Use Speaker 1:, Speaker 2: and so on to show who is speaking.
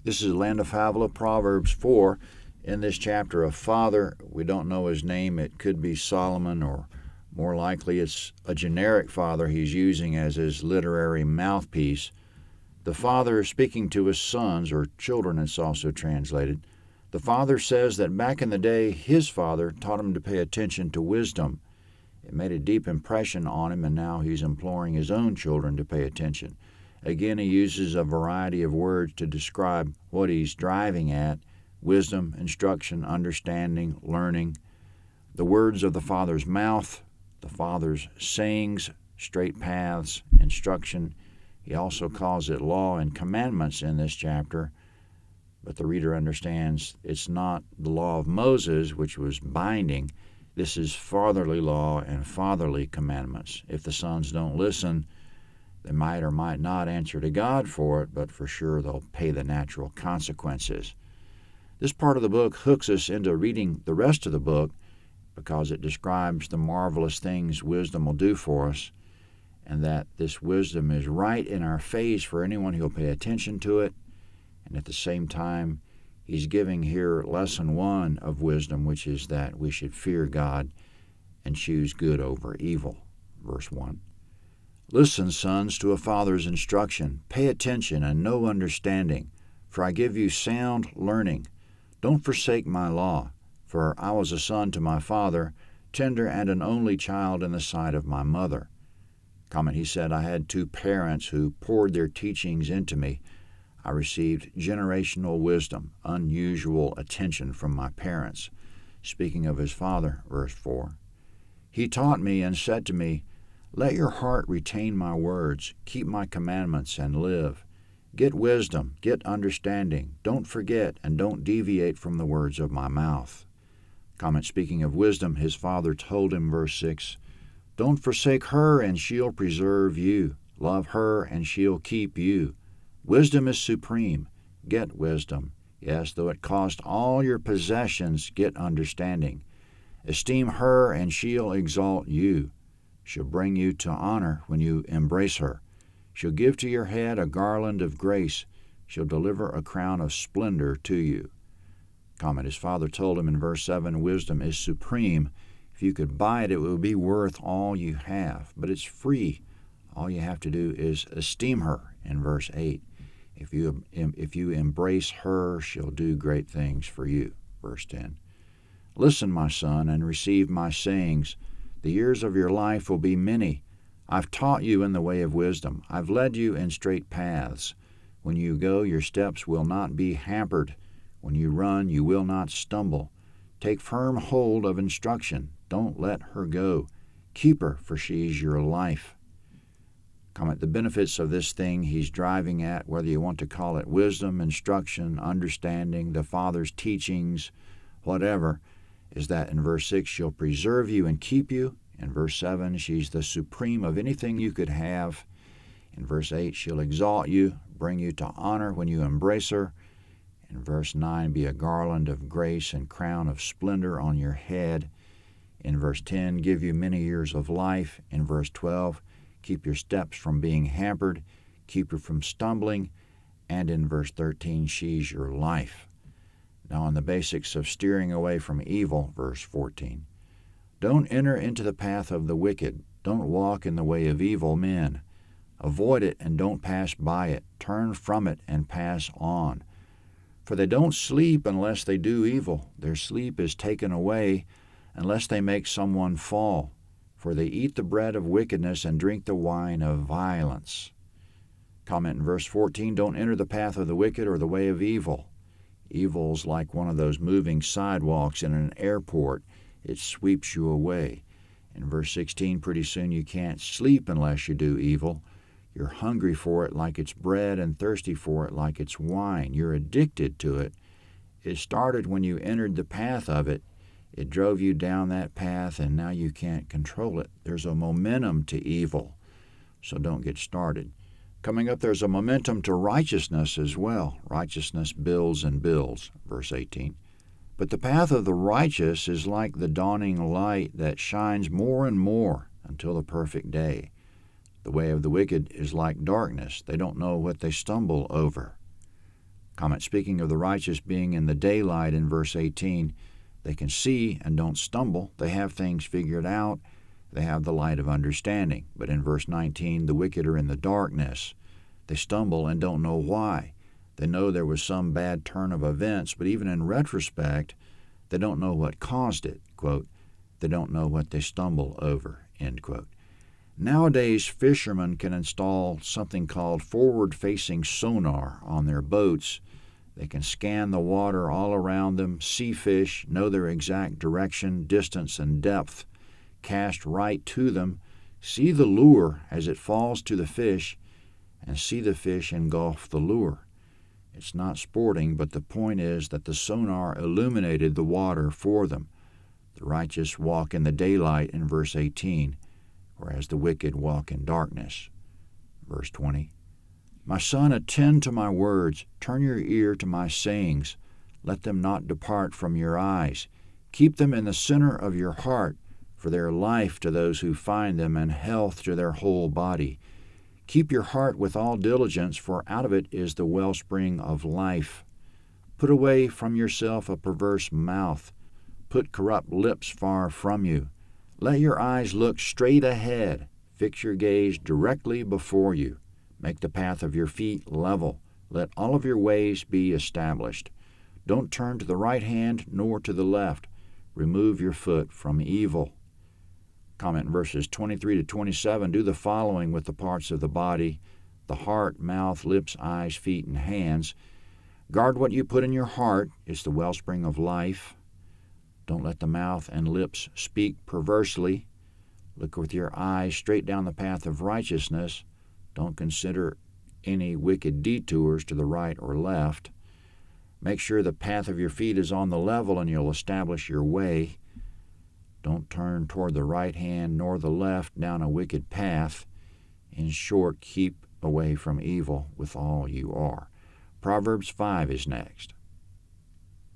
Speaker 1: This is Land of Havilah, Proverbs 4. In this chapter, a father, we don't know his name. It could be Solomon, or more likely it's a generic father he's using as his literary mouthpiece. The father is speaking to his sons, or children it's also translated. The father says that back in the day, his father taught him to pay attention to wisdom. It made a deep impression on him, and now he's imploring his own children to pay attention. Again, he uses a variety of words to describe what he's driving at: wisdom, instruction, understanding, learning. The words of the Father's mouth, the Father's sayings, straight paths, instruction. He also calls it law and commandments in this chapter, but the reader understands it's not the law of Moses, which was binding. This is fatherly law and fatherly commandments. If the sons don't listen, they might or might not answer to God for it, but for sure they'll pay the natural consequences. This part of the book hooks us into reading the rest of the book because it describes the marvelous things wisdom will do for us, and that this wisdom is right in our face for anyone who'll pay attention to it. And at the same time, he's giving here lesson 1 of wisdom, which is that we should fear God and choose good over evil. Verse 1. Listen, sons, to a father's instruction. Pay attention and know understanding, for I give you sound learning. Don't forsake my law, for I was a son to my father, tender and an only child in the sight of my mother. Comment, he said, I had 2 parents who poured their teachings into me. I received generational wisdom, unusual attention from my parents. Speaking of his father, verse 4. He taught me and said to me, let your heart retain my words, keep my commandments, and live. Get wisdom, get understanding. Don't forget and don't deviate from the words of my mouth. Comment, speaking of wisdom, his father told him, verse 6, don't forsake her and she'll preserve you. Love her and she'll keep you. Wisdom is supreme. Get wisdom. Yes, though it cost all your possessions, get understanding. Esteem her and she'll exalt you. She'll bring you to honor when you embrace her. She'll give to your head a garland of grace. She'll deliver a crown of splendor to you. Comment, his father told him in verse 7, wisdom is supreme. If you could buy it, it would be worth all you have. But it's free. All you have to do is esteem her in verse 8. If you embrace her, she'll do great things for you. Verse 10. Listen, my son, and receive my sayings. The years of your life will be many. I've taught you in the way of wisdom. I've led you in straight paths. When you go, your steps will not be hampered. When you run, you will not stumble. Take firm hold of instruction. Don't let her go. Keep her, for she's your life. Comment, the benefits of this thing he's driving at, whether you want to call it wisdom, instruction, understanding, the Father's teachings, whatever, is that in verse 6, she'll preserve you and keep you. In verse 7, she's the supreme of anything you could have. In verse 8, she'll exalt you, bring you to honor when you embrace her. In verse 9, be a garland of grace and crown of splendor on your head. In verse 10, give you many years of life. In verse 12, keep your steps from being hampered, keep you from stumbling. And in verse 13, she's your life. Now on the basics of steering away from evil, verse 14. Don't enter into the path of the wicked. Don't walk in the way of evil men. Avoid it and don't pass by it. Turn from it and pass on. For they don't sleep unless they do evil. Their sleep is taken away unless they make someone fall. For they eat the bread of wickedness and drink the wine of violence. Comment in verse 14, don't enter the path of the wicked or the way of evil. Evil's like one of those moving sidewalks in an airport. It sweeps you away. In verse 16, pretty soon you can't sleep unless you do evil. You're hungry for it like it's bread and thirsty for it like it's wine. You're addicted to it. It started when you entered the path of it. It drove you down that path, and now you can't control it. There's a momentum to evil, so don't get started. Coming up, there's a momentum to righteousness as well. Righteousness builds and builds, verse 18. But the path of the righteous is like the dawning light that shines more and more until the perfect day. The way of the wicked is like darkness. They don't know what they stumble over. Comment, speaking of the righteous being in the daylight in verse 18, they can see and don't stumble. They have things figured out. They have the light of understanding. But in verse 19, the wicked are in the darkness. They stumble and don't know why. They know there was some bad turn of events, but even in retrospect, they don't know what caused it. Quote, they don't know what they stumble over, end quote. Nowadays, fishermen can install something called forward-facing sonar on their boats. They can scan the water all around them, see fish, know their exact direction, distance, and depth, cast right to them, see the lure as it falls to the fish, and see the fish engulf the lure. It's not sporting, but the point is that the sonar illuminated the water for them. The righteous walk in the daylight in verse 18, whereas the wicked walk in darkness. Verse 20, my son, attend to my words, turn your ear to my sayings. Let them not depart from your eyes. Keep them in the center of your heart, for they are life to those who find them and health to their whole body. Keep your heart with all diligence, for out of it is the wellspring of life. Put away from yourself a perverse mouth. Put corrupt lips far from you. Let your eyes look straight ahead. Fix your gaze directly before you. Make the path of your feet level. Let all of your ways be established. Don't turn to the right hand nor to the left. Remove your foot from evil. Comment verses 23 to 27. Do the following with the parts of the body, the heart, mouth, lips, eyes, feet, and hands. Guard what you put in your heart. It's the wellspring of life. Don't let the mouth and lips speak perversely. Look with your eyes straight down the path of righteousness. Don't consider any wicked detours to the right or left. Make sure the path of your feet is on the level and you'll establish your way. Don't turn toward the right hand nor the left down a wicked path. In short, keep away from evil with all you are. Proverbs 5 is next.